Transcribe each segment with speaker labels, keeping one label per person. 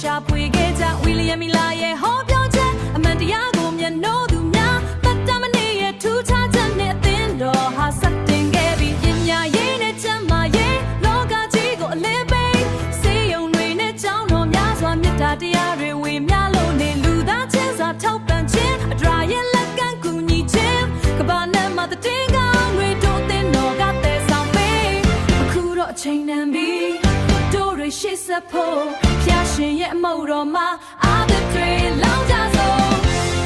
Speaker 1: ရှာဖွေခဲ့ကြဝီလီယံမီလာရဲ့ဟောပြောချက်အမှန်တရားကိုမျက်နှိုးသူများတတ်တမနေရဲ့ထူးခြားချက်နဲ့အသင်းတော်ဟာစတင်ခဲ့ပြီးပညာရေးနဲ့ကျမ်းမာရေးလောကကြီးကိုအလင်းပေးစေယုံတွေနဲ့ကြောင်းတော်များစွာမြတ်တာတရားတွေဝေမျှလို့နေလူသားချင်းစာထောက်ပံ့ခြင်းအဒရာရဲ့လက်ကမ်းကူညီခြင်းကဘာနဲ့မှတည်ကောင်းတွေတို့အသင်းတော်ကတည်ဆောင်ပေးအခုတော့အချိန်နံပြီးတို့တွေရှေ့ဆက်ဖို့ဖျားရှင်ရဲ့အမှုတော်မှာအားတွေလောင်းကြစို့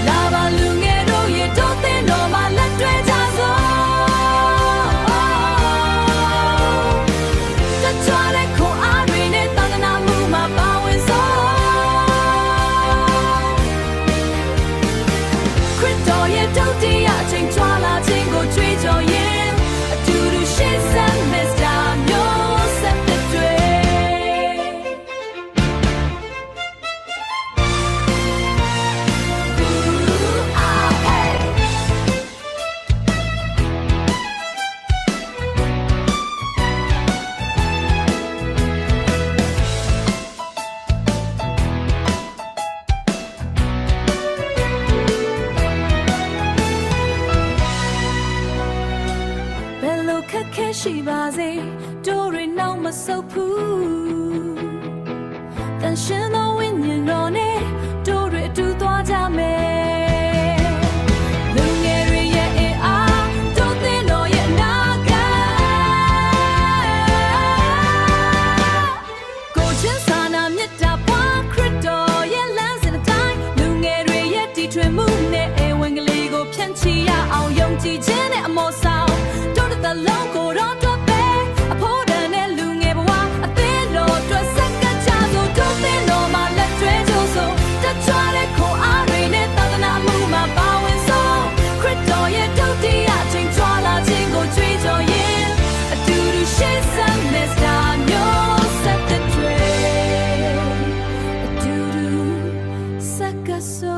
Speaker 1: လာပါလူငယ်တို့ရဲ့တို့သင်းတော်မှာလက်တွဲကြစို့တချွားတဲ့ခွန်အားတွေနဲ့သာသနာမှုမှာပါဝင်စို့ခရစ်တော်ရဲ့ဒုတိယအချိန်ချွာလာခြင်းကိုကြွေးကြော်ရင်အတူတူရှေ့ဆက်မစ္စတာမျိုးဆက်တွေခက်ရှိပါစေတို့တွေနောက်မဆုတ်ဘူးတန်ရှင်သောဝိညာဉ်တော်နဲ့တို့တွေအတူသွားကြမယ်လူငယ်တွေရဲ့အင်အားတို့သင်းတော်ရဲ့အနာဂတ်ကိုချင်းစာနာမြတ်တာပွားခရစ်တော်ရဲ့လမ်းစဉ်အတိုင်းလူငယ်တွေရဲ့တည်ထွင်မှုနဲ့ဧဝံဂေလိကိုဖြန့်ချီရအောင်ယုံကြည်ခြင်းနဲ့အမောဆောင်တို့တစ်သလုံးကိုတော့So